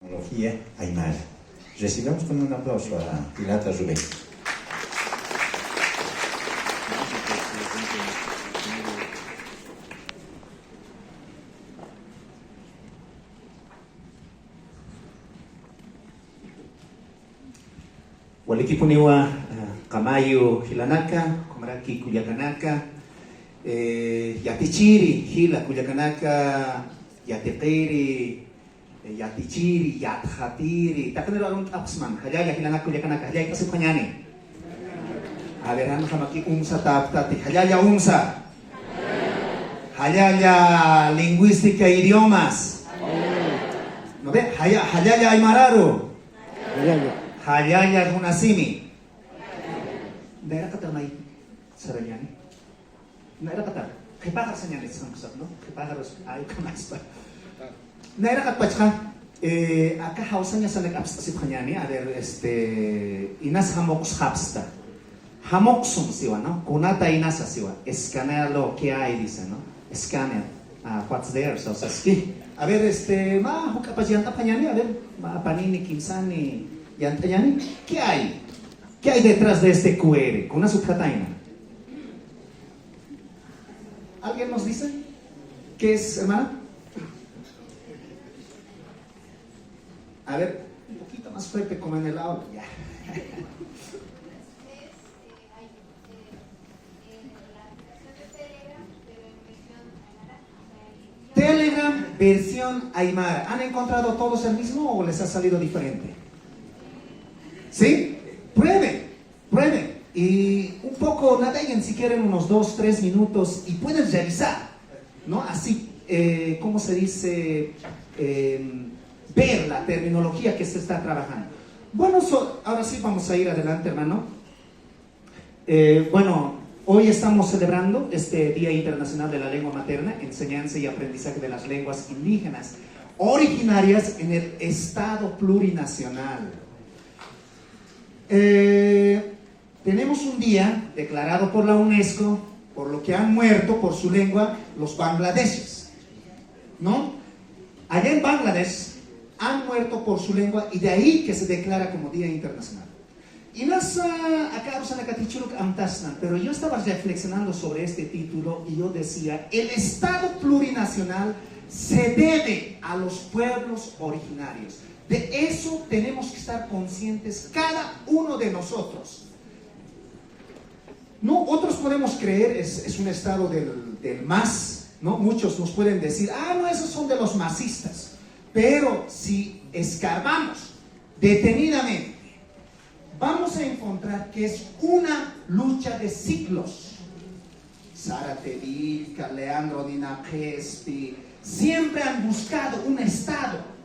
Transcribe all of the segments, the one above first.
Tecnología Aymara. Recibamos con un aplauso a Pilata Rubén. Walikipuniwa Kamayo Hilanaka, Komaraki Kuyakanaka, Yatichiri, Hila Kuyakanaka, Yatikiri, Yatichiri, Yathatiri, Takanero Arun Tapsman, Hayaya Hilanaka Kuyakanaka, Hayaya Pasipanyani. A ver, Hana Hamaki Umsa Taptati, Hayaya Umsa, Hayaya Lingüística e Idiomas, ¿no ve? Hayaya Aymararu. Hayaya Runasimi. Daerah kata mai saranyani. Daerah kata kipakar sanyani sang kusap no. Kipakar ayo kamas pa. Daerah kat pachka aka hausanya sa nag-abstasip kanyani ader inas hamoks hapsta. Hamoksum siwa no. Kunata inasa siwa. Escanea lo que hay dice no. Escanea. What's there? So saski. A ver ma hukapajanta kanyani a ver ma panini kinsani. Y Antayani, ¿qué hay? ¿Qué hay detrás de este QR? Con una subjataina. ¿Alguien nos dice? ¿Qué es, hermana? A ver, un poquito más fuerte como en el aula. Ya. Telegram versión Aymara. ¿Han encontrado todos el mismo o les ha salido diferente? ¿Sí? Prueben. Y un poco naveguen si quieren unos 2-3 minutos y pueden revisar, ¿no? Así, ¿cómo se dice? Ver la terminología que se está trabajando. Bueno, ahora sí vamos a ir adelante, hermano. Bueno, hoy estamos celebrando este Día Internacional de la Lengua Materna, enseñanza y aprendizaje de las lenguas indígenas originarias en el Estado plurinacional. Tenemos un día declarado por la UNESCO por lo que han muerto por su lengua los bangladeses, ¿no? Allá en Bangladesh han muerto por su lengua y de ahí que se declara como Día Internacional. Y pero yo estaba reflexionando sobre este título y yo decía, el Estado plurinacional se debe a los pueblos originarios. De eso tenemos que estar conscientes cada uno de nosotros. No, otros podemos creer, es un estado del MAS, ¿no? Muchos nos pueden decir, no, esos son de los masistas. Pero si escarbamos detenidamente, vamos a encontrar que es una lucha de siglos. Zárate Vilca, Leandro Dinapesti, siempre han buscado un estado.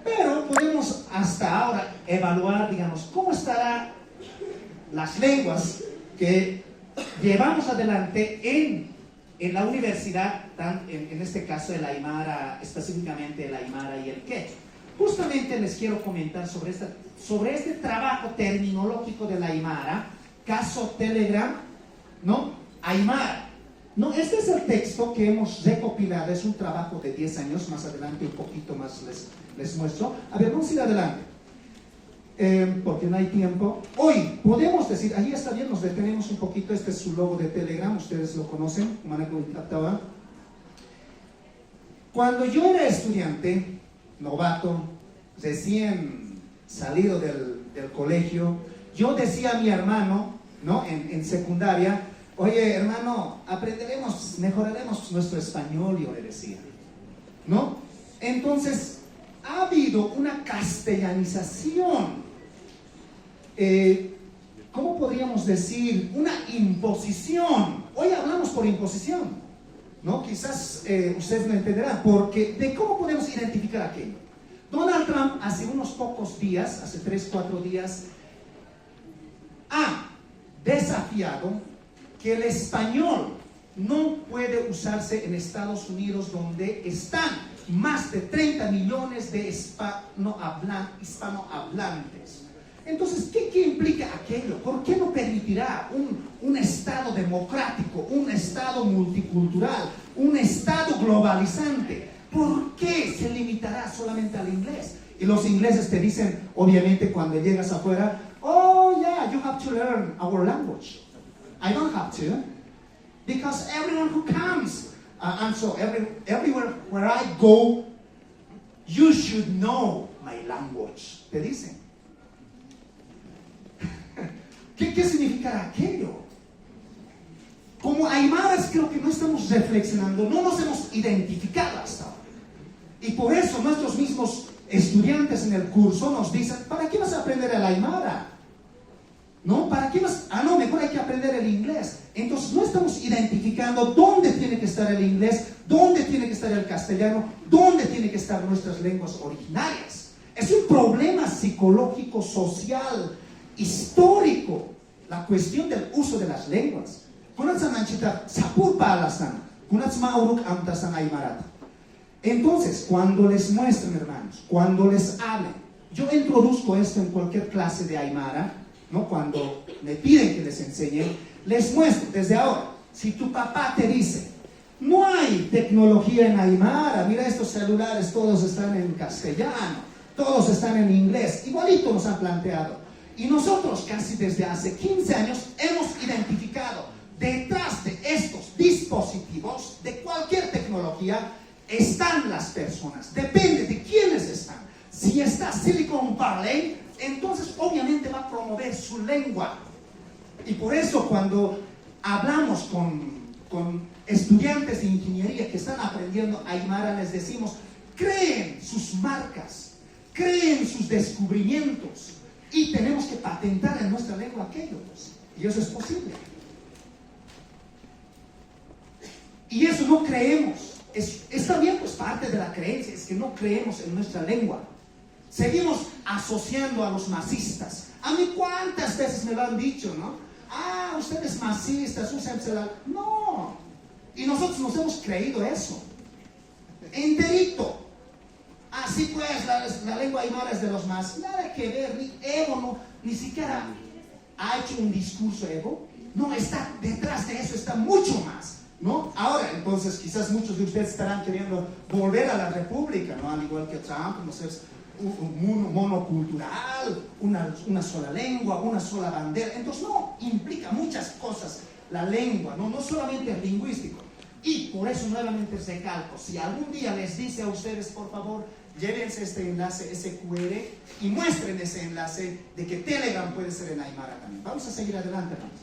Pero podemos hasta ahora evaluar, digamos, cómo estarán las lenguas que llevamos adelante en la universidad, en este caso el Aymara, específicamente el Aymara y el Quechua. Justamente les quiero comentar sobre este trabajo terminológico del Aymara, caso Telegram, ¿no? Aymara. No, este es el texto que hemos recopilado, es un trabajo de 10 años, más adelante un poquito más les muestro. A ver, vamos a ir adelante, porque no hay tiempo. Hoy podemos decir, ahí está bien, nos detenemos un poquito, este es su logo de Telegram, ustedes lo conocen, cuando yo era estudiante, novato, recién salido del colegio, yo decía a mi hermano, ¿no? En secundaria, oye, hermano, mejoraremos nuestro español, yo le decía, ¿no? Entonces, ha habido una castellanización, ¿cómo podríamos decir? Una imposición. Hoy hablamos por imposición, ¿no? Quizás ustedes no entenderán, porque ¿de cómo podemos identificar aquello? Donald Trump hace unos pocos días, hace 3-4 días, ha desafiado que el español no puede usarse en Estados Unidos, donde están más de 30 millones de hispanohablantes. Entonces, ¿qué implica aquello? ¿Por qué no permitirá un Estado democrático, un Estado multicultural, un Estado globalizante? ¿Por qué se limitará solamente al inglés? Y los ingleses te dicen, obviamente, cuando llegas afuera, oh yeah, you have to learn our language. I don't have to, because everyone who comes, everywhere where I go, you should know my language. Te dicen. ¿Qué significará aquello? Como aymaras creo que no estamos reflexionando, no nos hemos identificado hasta ahora. Y por eso nuestros mismos estudiantes en el curso nos dicen, ¿para qué vas a aprender el aymara? ¿No? ¿Para qué vas? No, mejor hay que aprender el inglés. Entonces no estamos identificando dónde tiene que estar el inglés, dónde tiene que estar el castellano, dónde tiene que estar nuestras lenguas originarias. Es un problema psicológico, social, histórico, la cuestión del uso de las lenguas. Entonces, cuando les muestren, hermanos, cuando les hablen, yo introduzco esto en cualquier clase de aymara, ¿no? Cuando me piden que les enseñe, les muestro desde ahora. Si tu papá te dice, no hay tecnología en aymara, mira estos celulares, todos están en castellano, todos están en inglés, igualito nos han planteado. Y nosotros casi desde hace 15 años hemos identificado detrás de estos dispositivos, de cualquier tecnología, están las personas. Depende de quiénes están. Si está Silicon Valley, entonces obviamente va a promover su lengua. Y por eso cuando hablamos con estudiantes de ingeniería que están aprendiendo aymara, les decimos, creen sus marcas, creen sus descubrimientos. Y tenemos que patentar en nuestra lengua aquello, pues. Y eso es posible. Y eso no creemos. Es también pues parte de la creencia, es que no creemos en nuestra lengua. Seguimos asociando a los masistas. A mí cuántas veces me lo han dicho, ¿no? Ah, ustedes masistas, úsense la... No. Y nosotros nos hemos creído eso. Enterito. Así pues, la lengua aymara es de los más. Nada que ver, ni Evo no, ni siquiera ha hecho un discurso Evo. No, está detrás de eso, está mucho más, ¿no? Ahora, entonces, quizás muchos de ustedes estarán queriendo volver a la república, ¿no? Al igual que Trump, no sé, un monocultural, una sola lengua, una sola bandera. Entonces, no, implica muchas cosas la lengua, ¿no? No solamente el lingüístico. Y por eso nuevamente recalco, si algún día les dice a ustedes, por favor, llévense este enlace, ese QR, y muestren ese enlace de que Telegram puede ser en aymara también. Vamos a seguir adelante, hermanos.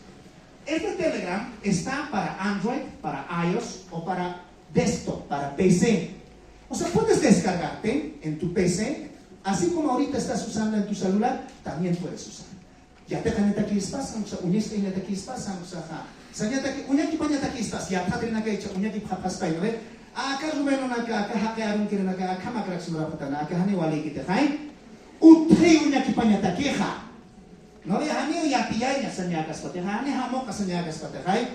Este Telegram está para Android, para iOS o para desktop, para PC. O sea, puedes descargarte en tu PC, así como ahorita estás usando en tu celular, también puedes usar. Ya te caneta aquí espacio, uñeste en aquí espacio, uñaki pañata aquí espacio, ya te caneta aquí uñaki papas payo, acá rumeno naga, acá hackearon que naga, acá macrax no la patana, acá hani wali que te hay, utri uñaki pañata queja. No le hani ya piaña sanyagas pate, hani hamoka sanyagas pate hay,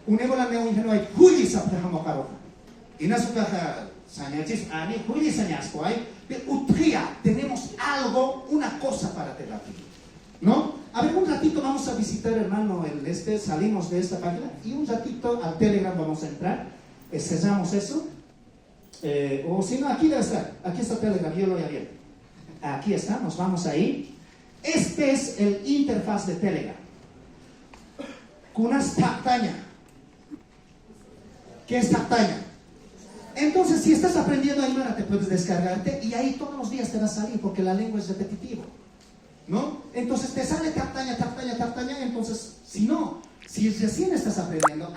unegola ne unjano hay huli sapte hamokaro. Inasuka sanyachis ani huli sanyas ko hay, pero utria tenemos algo, una cosa para terapia, ¿no? A ver, un ratito vamos a visitar, hermano, salimos de esta página y un ratito al Telegram vamos a entrar, cerramos eso, o si no, aquí debe estar, aquí está Telegram, yo lo he abierto, aquí está, nos vamos ahí. Este es el interfaz de Telegram. Kunas Taptaña. ¿Qué es Taptaña? Entonces, si estás aprendiendo aymara, te puedes descargarte y ahí todos los días te va a salir porque la lengua es repetitiva, ¿no? Entonces te sale Taptaña, Taptaña, Taptaña. Entonces, si recién estás aprendiendo,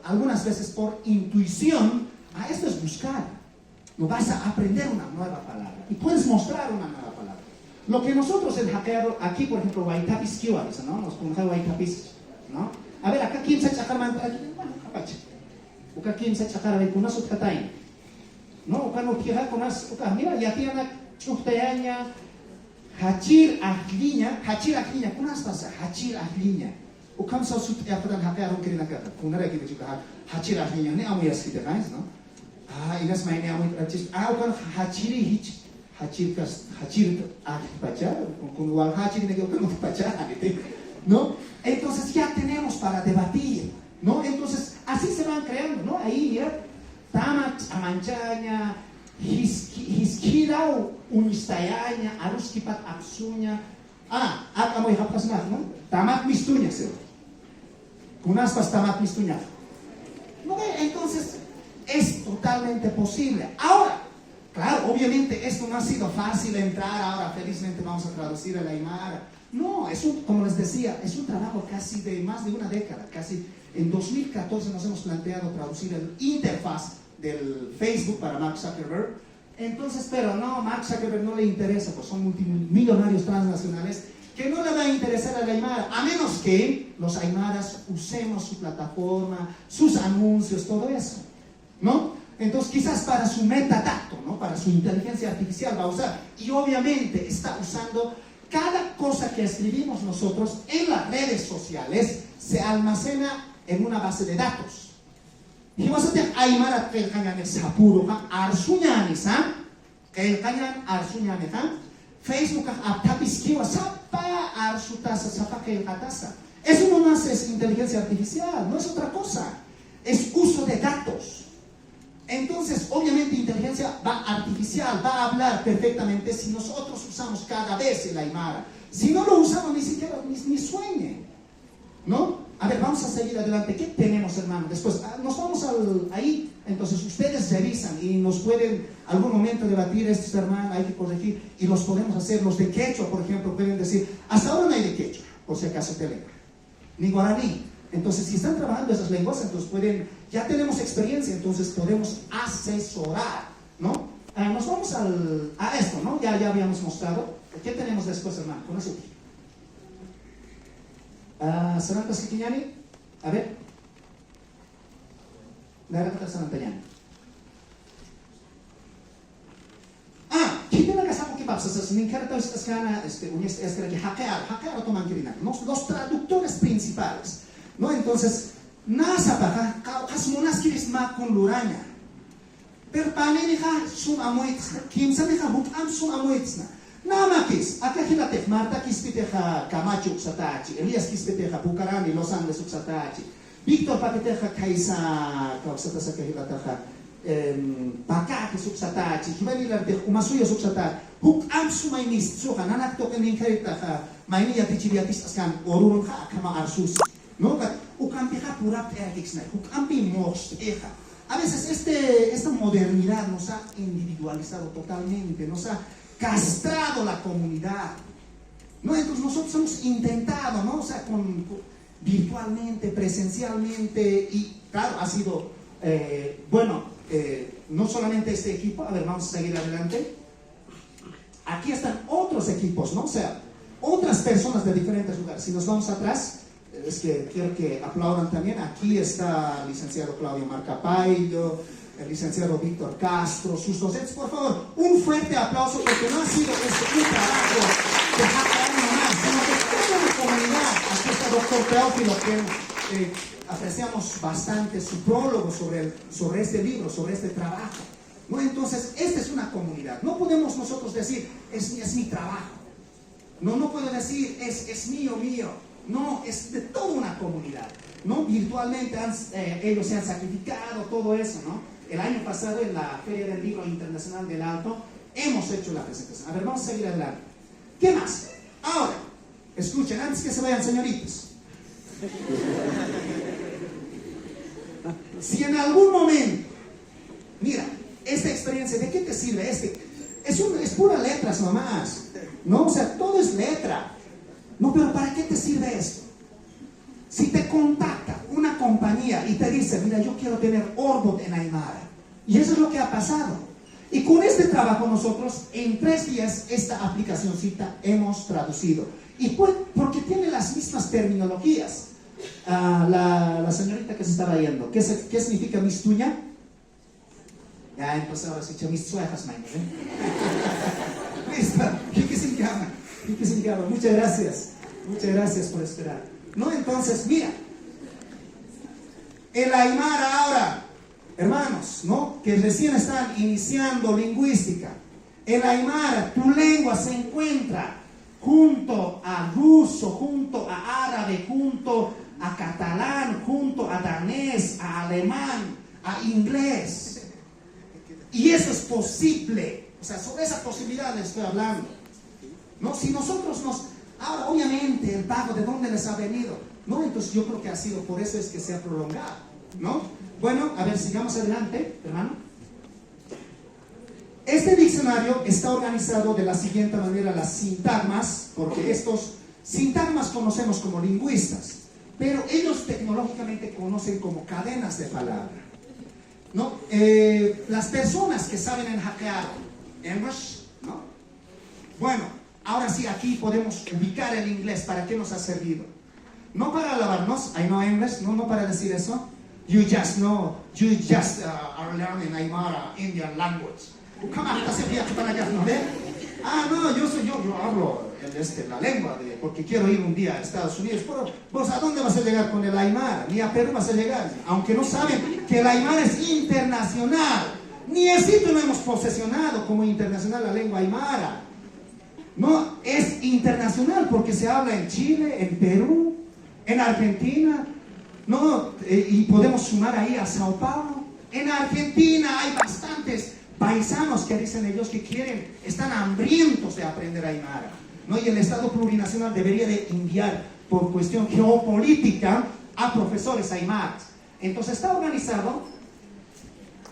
algunas veces por intuición, esto es buscar. No vas a aprender una nueva palabra y puedes mostrar una nueva palabra. Lo que nosotros el hackeo, aquí por ejemplo, Waitapis Kiwabis, ¿no? Nos ponemos Waitapis, ¿no? A ver, acá quién se chakar mantra, bueno, capache. Acá quién se chakar de kunas utkatain, ¿no? Acá no tira kunas, mira, ya tiene chuktayaña. Hachir ahlinya, kunas pasa, hachir ahlinya. Ukam sa sut yapadan hakaron kirina kata. Kunara kita juga hachir ahlinya ne amu yas kita guys, no? Inas maine amu artis. Ukan hachir baca, con wal hachir ne ukan baca, ¿no? Entonces ya tenemos para debatir, ¿no? Entonces así se van creando, ¿no? Ahí mira, tamat amanchaña, hiskirau Unistayaña, Aruskipat Apsuña, Akamoy Hapasnat, ¿no? Tamat Mistuña, ¿sí? Kunaspas Tamat Mistuña. ¿No ve? Entonces, es totalmente posible. Ahora, claro, obviamente esto no ha sido fácil entrar, ahora felizmente vamos a traducir el Aymara. No, como les decía, es un trabajo casi de más de una década, casi en 2014 nos hemos planteado traducir el interfaz del Facebook para Mark Zuckerberg. Entonces, pero no, Mark Zuckerberg no le interesa, pues son multimillonarios transnacionales que no le va a interesar al Aymara, a menos que los Aymaras usemos su plataforma, sus anuncios, todo eso, ¿no? Entonces, quizás para su metadato, ¿no? Para su inteligencia artificial va a usar, y obviamente está usando cada cosa que escribimos nosotros en las redes sociales, se almacena en una base de datos. Hiwasate Aymara Kelkañan Sapuro, Arsuñanisa, Kelkañan Arsuñanesa, Facebook Aptapiskiwa Sapa Arsutasa Sapa Kelkatasa. Eso no más es inteligencia artificial, no es otra cosa, es uso de datos. Entonces, obviamente, inteligencia artificial va a hablar perfectamente si nosotros usamos cada vez el Aymara. Si no lo usamos, ni siquiera ni sueñe, ¿no? A ver, vamos a seguir adelante. ¿Qué tenemos, hermano? Después, nos vamos ahí. Entonces, ustedes revisan y nos pueden algún momento debatir estos, hermano, hay que corregir. Y los podemos hacer. Los de quechua, por ejemplo, pueden decir, hasta ahora no hay de quechua, por si acaso te leo. Ni guaraní. Entonces, si están trabajando esas lenguas, entonces ya tenemos experiencia, entonces podemos asesorar, ¿no? Nos vamos a esto, ¿no? Ya habíamos mostrado. ¿Qué tenemos después, hermano? Con eso. Sananta Sikiñani, a ver. Naranja Sanantayani. Kita kasama que pasa, los traductores principales, ¿no? Entonces, nasa baja, hasmonas kiris ma con luraña. Per paneja sum amoits, kimsa deja hukam sum amoitsna. Namakis, acá hilate, Marta kispiteja Camacho Uxatachi, Elías kispiteja Bucarani, Los Andes Uxatachi, Víctor Paqueteja Kaisa, Kausatasa Kahilataja, Pakaki Uxatachi, Hivanilarte, Umasuya Uxatachi, Huk Amsumai Mistuha, Nanakto Keninkeritaja, Mainia Tichiviatis Askan, Orunha, Kama Arsus, ¿no? Ukampiha Purap Erixna, Hukampi Mosteja. A veces esta modernidad nos ha individualizado totalmente, nos ha castrado la comunidad, ¿no? Entonces nosotros hemos intentado, ¿no? O sea, virtualmente, presencialmente, y claro, ha sido, no solamente este equipo, a ver, vamos a seguir adelante. Aquí están otros equipos, ¿no? O sea, otras personas de diferentes lugares. Si nos vamos atrás, es que quiero que aplaudan también. Aquí está el licenciado Claudio Marcapayo, el licenciado Víctor Castro, sus docentes. Por favor, un fuerte aplauso, porque no ha sido un trabajo de Jacaranda nomás, sino que toda la comunidad. Aquí está el doctor Teófilo, que apreciamos bastante su prólogo sobre este libro, sobre este trabajo, ¿no? Entonces, esta es una comunidad. No podemos nosotros decir, es mi trabajo. No puedo decir, es mío. No, es de toda una comunidad, ¿no? Virtualmente ellos se han sacrificado, todo eso, ¿no? El año pasado en la Feria del Libro Internacional del Alto hemos hecho la presentación. A ver, vamos a seguir adelante. ¿Qué más? Ahora, escuchen, antes que se vayan, señoritos. Si en algún momento, mira, esta experiencia, ¿de qué te sirve? Es pura letras nomás, ¿no? O sea, todo es letra. No, pero ¿para qué te sirve esto? Si te contacta una compañía y te dice, mira, yo quiero tener Orbot en Aymara, y eso es lo que ha pasado. Y con este trabajo nosotros, en 3 días, esta aplicacióncita hemos traducido. Y porque tiene las mismas terminologías. La señorita que se estaba yendo, ¿qué significa mistuña? Ya, entonces ahora se echa mis suejas, ¿eh? Listo, ¿qué significa? Muchas gracias por esperar. ¿No? Entonces, mira, el Aymara ahora, hermanos, ¿no? Que recién están iniciando lingüística. El Aymara, tu lengua se encuentra junto a ruso, junto a árabe, junto a catalán, junto a danés, a alemán, a inglés. Y eso es posible. O sea, sobre esa posibilidad les estoy hablando. ¿No? Si nosotros nos... Ahora, obviamente, el pago, ¿de dónde les ha venido? ¿No? Entonces yo creo que ha sido por eso es que se ha prolongado, ¿no? Bueno, a ver, sigamos adelante, hermano. Este diccionario está organizado de la siguiente manera, las sintagmas, porque estos sintagmas conocemos como lingüistas, pero ellos tecnológicamente conocen como cadenas de palabra, ¿no? Las personas que saben en hackear English, ¿no? Bueno, ahora sí, aquí podemos ubicar el inglés. ¿Para qué nos ha servido? No para alabarnos, I know English, no para decir eso. You just are learning Aymara, Indian language. Yo hablo la lengua, porque quiero ir un día a Estados Unidos. Pero vos, ¿a dónde vas a llegar con el Aymara? Ni a Perú vas a llegar, aunque no saben que el Aymara es internacional. Ni así lo hemos posesionado como internacional la lengua Aymara. No, es internacional porque se habla en Chile, en Perú, en Argentina, ¿no? Y podemos sumar ahí a Sao Paulo. En Argentina hay bastantes paisanos que dicen ellos que están hambrientos de aprender Aymara, ¿no? Y el Estado plurinacional debería de enviar por cuestión geopolítica a profesores aymaras. Entonces está organizado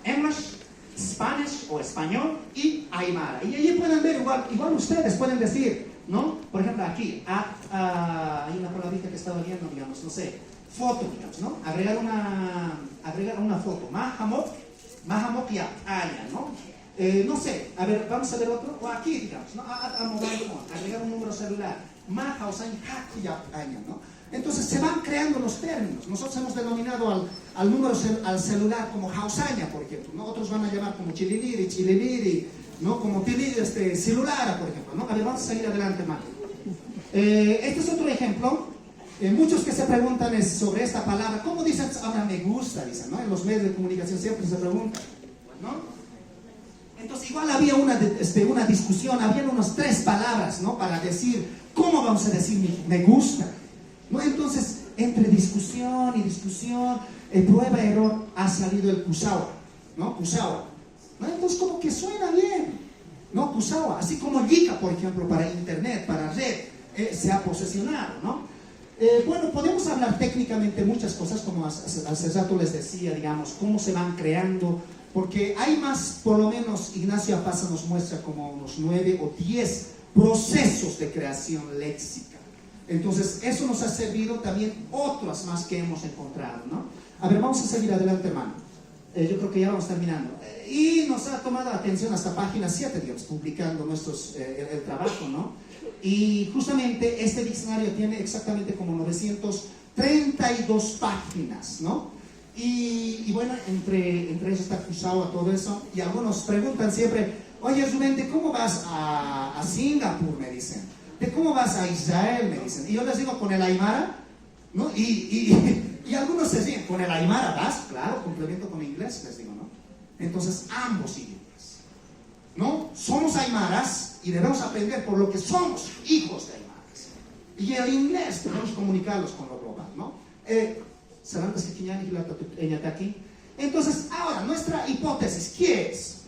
English, Spanish o español y Aymara. Y allí pueden ver, igual ustedes pueden decir, ¿no? Por ejemplo, aquí hay una palabrita que estaba viendo, digamos, no sé, foto, digamos, ¿no? Agregar una foto. Mahamok ya, ¿no? No sé, a ver, vamos a ver otro. O aquí, digamos, ¿no? Agregar un número celular. ¿No? Entonces se van creando los términos. Nosotros hemos denominado al celular como Hausaña, por ejemplo, ¿no? Otros van a llamar como Chililiri, ¿no? Como celular, por ejemplo, ¿no? A ver, vamos a seguir adelante, Marco. Este es otro ejemplo. Muchos que se preguntan sobre esta palabra, ¿cómo dicen ahora me gusta? Dicen, ¿no? En los medios de comunicación siempre se preguntan, ¿no? Entonces igual había una discusión, habían unas 3 palabras, ¿no? Para decir, ¿cómo vamos a decir me gusta? ¿No? Entonces, entre discusión y discusión, prueba error, ha salido el kusawa, ¿no? Kusawa, ¿no? Entonces como que suena bien, ¿no? Kusawa, así como Yika, por ejemplo, para internet, para red, se ha posesionado, ¿no? Bueno, podemos hablar técnicamente muchas cosas, como hace rato les decía, digamos, cómo se van creando, porque hay más, por lo menos Ignacio Apaza nos muestra como unos 9 o 10 procesos de creación léxica. Entonces, eso nos ha servido también otras más que hemos encontrado, ¿no? A ver, vamos a seguir adelante, hermano. Yo creo que ya vamos terminando. Y nos ha tomado atención hasta página 7, digamos, publicando el trabajo, ¿no? Y justamente este diccionario tiene exactamente como 932 páginas, ¿no? Y bueno, entre eso está Kusawa, todo eso. Y algunos preguntan siempre, oye, Rubén, ¿de cómo vas a Singapur? Me dicen. ¿De cómo vas a Israel? Me dicen. Y yo les digo, con el Aymara, ¿no? Y algunos se dicen, ¿con el Aymara vas? Claro, complemento con inglés, les digo, ¿no? Entonces, ambos idiomas, ¿no? Somos aymaras y debemos aprender por lo que somos hijos de aymaras. Y el inglés debemos comunicarlos con lo global, ¿no? Entonces, ahora, nuestra hipótesis, ¿qué es?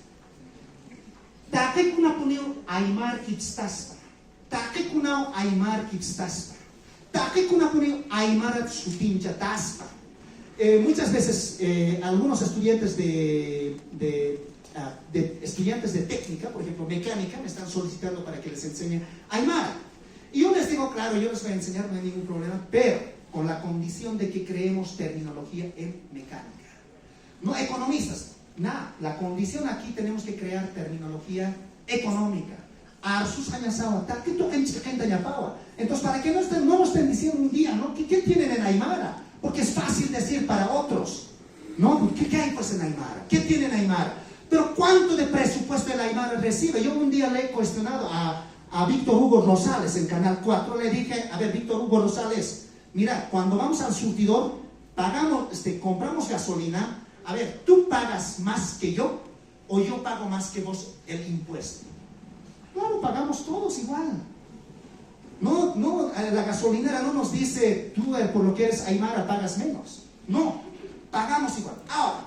Aymar kipstasta. Aymar kipstasta. Aymar sutincha taspa. Muchas veces algunos estudiantes estudiantes de técnica, por ejemplo mecánica, me están solicitando para que les enseñe Aymara. Y yo les digo, claro, yo les voy a enseñar, no hay ningún problema, pero con la condición de que creemos terminología en mecánica. No economistas, nada, la condición aquí tenemos que crear terminología económica. Entonces, para que no nos estén diciendo un día, ¿no? ¿Qué tienen en Aymara? Porque es fácil decir para otros, ¿no? ¿Qué hay pues en Aymara? ¿Qué tienen en Aymara? Pero ¿cuánto de presupuesto el Aymara recibe? Yo un día le he cuestionado a Víctor Hugo Rosales en Canal 4, le dije, a ver, Víctor Hugo Rosales, mira, cuando vamos al surtidor, compramos gasolina, a ver, ¿tú pagas más que yo o yo pago más que vos el impuesto? Claro, pagamos todos igual. No, la gasolinera no nos dice, tú por lo que eres aymara pagas menos. No, pagamos igual. Ahora,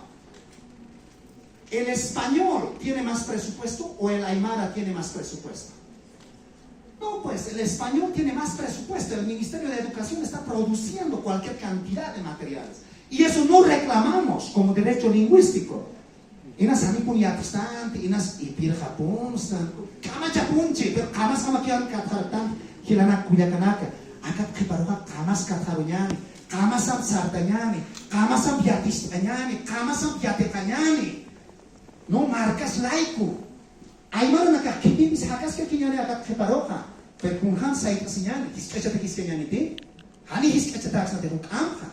¿el español tiene más presupuesto o el aymara tiene más presupuesto? No, pues el español tiene más presupuesto. El Ministerio de Educación está produciendo cualquier cantidad de materiales. Y eso no reclamamos como derecho lingüístico. Inas anipun yatustante, inas ipir Japón, kama japunche, pero kama sama kian katartan, hilanak kuyakanaka, akap kiparuka kamas katarunyani, kama sam sartanyani, kama sam yatistanyani, kama sam yatekanyani. No marcas laico. Aymara naka kipin sakas ke kinyane akap kiparoka, pero kunhan saita sinyani, hiskachata kiskanyani te, hani hiskachata aksate hukamha.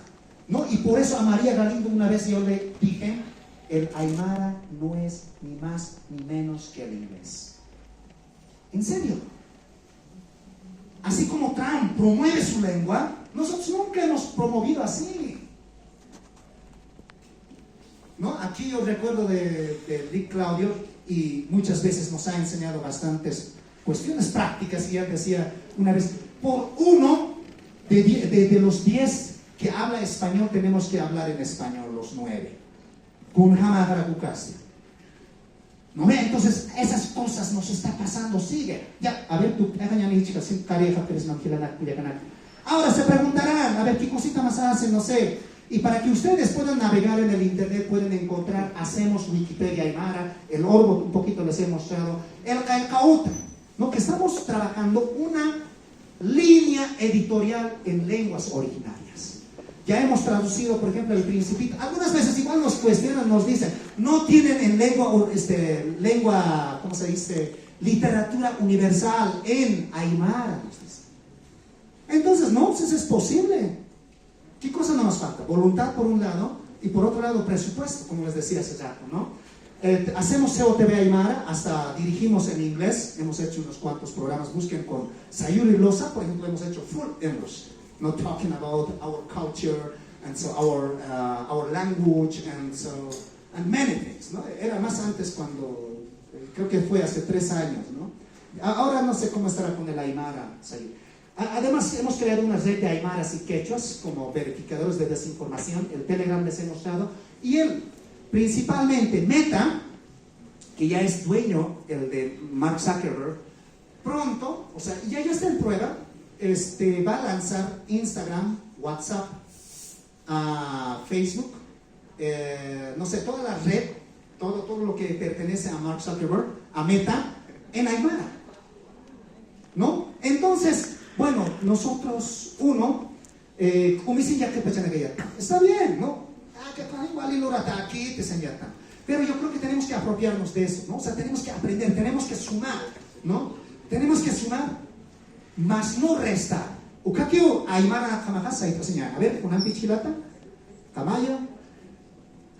No, y por eso a María Galindo una vez yo le dije, el aymara no es ni más ni menos que el inglés. En serio. Así como Trump promueve su lengua, nosotros nunca hemos promovido así. ¿No? Aquí yo recuerdo de Rick Claudio y muchas veces nos ha enseñado bastantes cuestiones prácticas y él decía una vez, por uno de los 10 que habla español tenemos que hablar en español, los 9. ¿No ve? Entonces esas cosas nos está pasando, sigue. Ya, a ver, tú, ahora se preguntarán, a ver, ¿qué cosita más hacen? No sé. Y para que ustedes puedan navegar en el internet, pueden encontrar, hacemos Wikipedia Aymara, el Orbo, un poquito les he mostrado, el Caicauta, ¿no? Que estamos trabajando una línea editorial en lenguas originarias. Ya hemos traducido, por ejemplo, el Principito. Algunas veces igual nos cuestionan, nos dicen, no tienen en lengua, ¿cómo se dice? Literatura universal en Aymara, nos dicen. Entonces, no, pues es posible. ¿Qué cosa no nos falta? Voluntad por un lado y por otro lado presupuesto, como les decía hace rato, ¿no? Hacemos COTV Aymara, hasta dirigimos en inglés, hemos hecho unos cuantos programas, busquen con Sayuri Loza, por ejemplo, hemos hecho full English. Not talking about our culture and so our language and many things, ¿no? Era más antes cuando, creo que fue hace 3 años, ¿no? Ahora no sé cómo estará con el Aymara. Además hemos creado una red de Aymaras y quechuas como verificadores de desinformación, el Telegram les he mostrado, y él, principalmente Meta, que ya es dueño, el de Mark Zuckerberg, pronto, o sea, ya está en prueba, va a lanzar Instagram, WhatsApp, Facebook, no sé, toda la red, todo lo que pertenece a Mark Zuckerberg, a Meta, en Aymara, ¿no? Entonces, bueno, nosotros, está bien, ¿no? Pero yo creo que tenemos que apropiarnos de eso, ¿no? O sea, tenemos que aprender, tenemos que sumar, ¿no? Tenemos que sumar, más no restar. Ukakio Aymara Kamahasa y señal. A ver, una pichilata, Tamayo.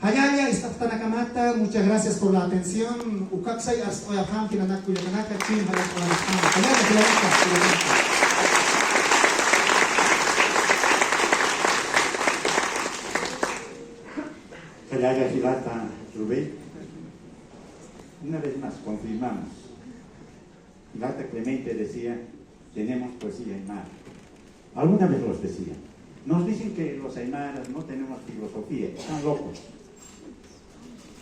Hayaya, Istafta Nakamata, muchas gracias por la atención. Ukaksay Oyapam, Kinanaku Yakanaka, Chin, Hayaya Hilata Rubén. Una vez más, confirmamos. Hilata Clemente decía, tenemos poesía aymara. Alguna vez los decía. Nos dicen que los aymaras no tenemos filosofía. Están locos.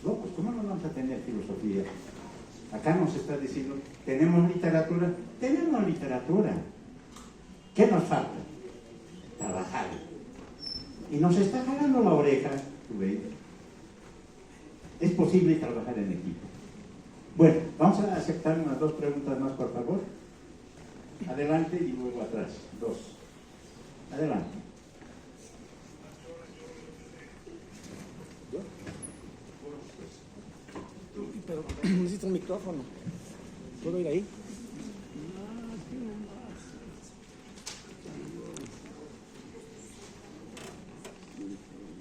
Locos, ¿cómo no vamos a tener filosofía? Acá nos está diciendo, ¿tenemos literatura? Tenemos literatura. ¿Qué nos falta? Trabajar. Y nos está jalando la oreja, ¿tú ves? Es posible trabajar en equipo. Bueno, vamos a aceptar unas 2 preguntas más, por favor. Adelante y luego atrás. 2. Adelante. Pero necesito un micrófono. ¿Puedo ir ahí?